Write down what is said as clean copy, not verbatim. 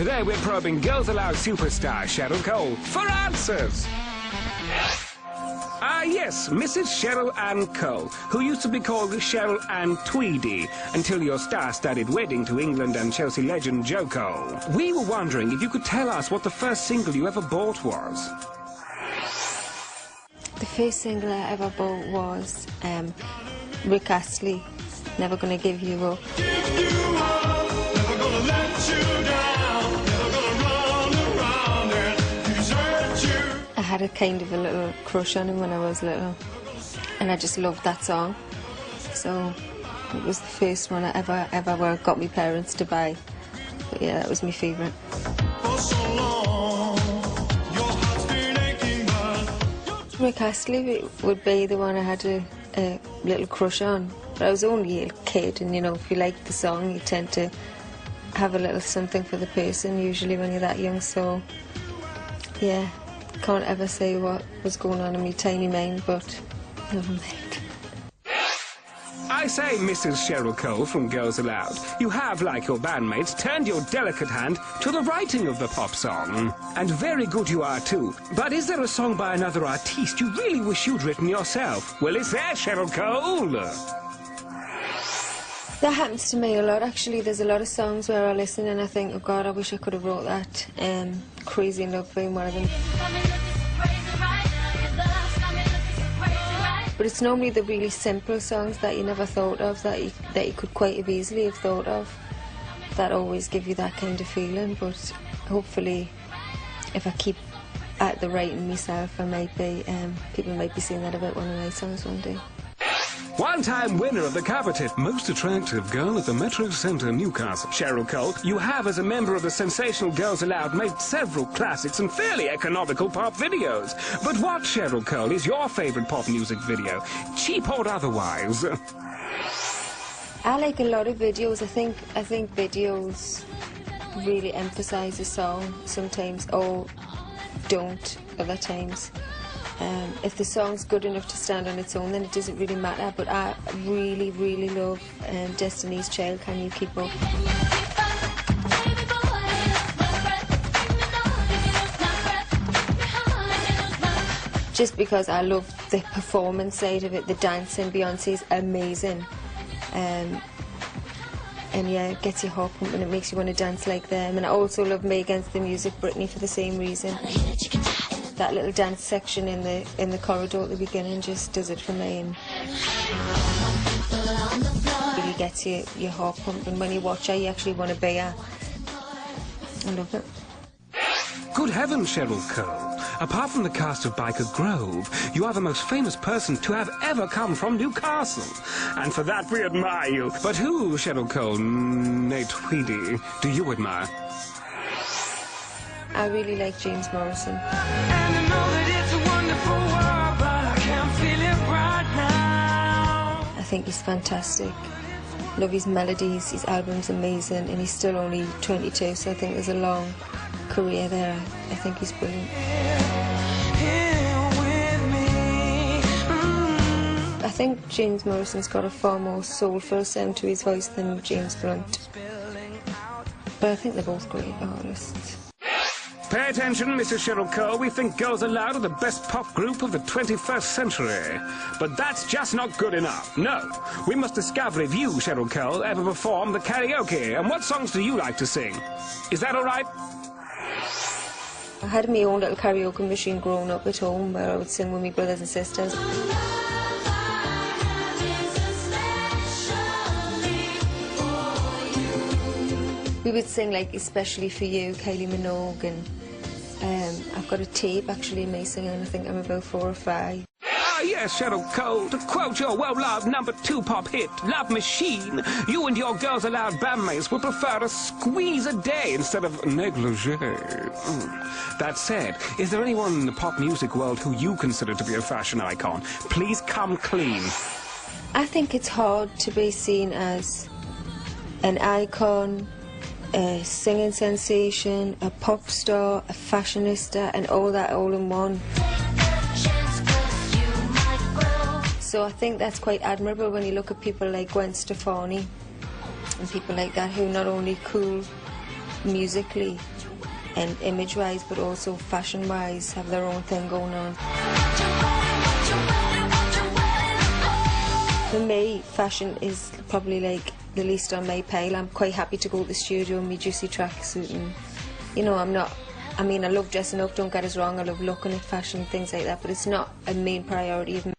Today we're probing Girls Aloud superstar Cheryl Cole for answers. Ah, yes, Mrs. Cheryl Ann Cole, who used to be called Cheryl Ann Tweedy until your star-studded wedding to England and Chelsea legend Joe Cole. We were wondering if you could tell us what the first single you ever bought was. The first single I ever bought was Rick Astley, Never Gonna Give You Up. Never gonna let you down, never gonna run around and desert you. I had a kind of a little crush on him when I was little, and I just loved that song. So it was the first one I ever got my parents to buy. But yeah, that was my favourite. For so long, your heart's been aching, but Rick Astley would be the one I had a little crush on. But I was only a kid, and you know, if you like the song, you tend to have a little something for the person, usually when you're that young. So yeah, can't ever say what was going on in my tiny mind, but never mind. I say, Mrs. Cheryl Cole from Girls Aloud, you have, like your bandmates, turned your delicate hand to the writing of the pop song. And very good you are too. But is there a song by another artiste you really wish you'd written yourself? Well, is there, Cheryl Cole? That happens to me a lot, actually. There's a lot of songs where I listen and I think, oh God, I wish I could have wrote that. Crazy in Love being one of them. But it's normally the really simple songs that you never thought of, that you could quite have easily have thought of, that always give you that kind of feeling. But hopefully, if I keep at the writing myself, I might be, people might be seeing that about one of my songs one day. One-time winner of the coveted Most Attractive Girl at the Metro Centre, Newcastle, Cheryl Cole, you have, as a member of the sensational Girls Aloud, made several classics and fairly economical pop videos. But what, Cheryl Cole, is your favourite pop music video, cheap or otherwise? I like a lot of videos. I think videos really emphasise a song sometimes, or don't other times. If the song's good enough to stand on its own, then it doesn't really matter. But I really, really love Destiny's Child, Can You Keep Up? Just because I love the performance side of it, the dancing. Beyonce's amazing. And yeah, it gets your heart pumping, it makes you want to dance like them. And I also love Me Against the Music, Britney, for the same reason. That little dance section in the corridor at the beginning just does it for me, and really gets your heart pumping. When you watch her, you actually want to be her. I love it. Good heavens, Cheryl Cole. Apart from the cast of Biker Grove, you are the most famous person to have ever come from Newcastle. And for that we admire you. But who, Cheryl Cole, nay Tweedy, do you admire? I really like James Morrison. and I know that it's a wonderful world, but I can't feel it right now. I think he's fantastic. Love his melodies, his album's amazing, and he's still only 22, so I think there's a long career there. I think he's brilliant. Here with me. I think James Morrison's got a far more soulful sound to his voice than James Blunt. But I think they're both great artists. Pay attention, Mrs. Cheryl Cole. We think Girls Aloud are the best pop group of the 21st century. But that's just not good enough. No. We must discover if you, Cheryl Cole, ever perform the karaoke. And what songs do you like to sing? Is that all right? I had my own little karaoke machine growing up at home where I would sing with my brothers and sisters. We would sing like Especially For You, Kylie Minogue, and I've got a tape actually of me singing, I think I'm about 4 or 5. Ah, yes, Cheryl Cole. To quote your well-loved #2 pop hit, Love Machine, you and your Girls Aloud bandmates would prefer to squeeze a day instead of negligee. That said, is there anyone in the pop music world who you consider to be a fashion icon? Please come clean. I think it's hard to be seen as an icon, a singing sensation, a pop star, a fashionista, and all that all in one. So I think that's quite admirable when you look at people like Gwen Stefani and people like that who are not only cool musically and image-wise, but also fashion-wise, have their own thing going on. For me, fashion is probably like the least on my pile. I'm quite happy to go to the studio in my juicy tracksuit, and you know, I mean, I love dressing up, don't get us wrong, I love looking at fashion, things like that, but it's not a main priority of mine.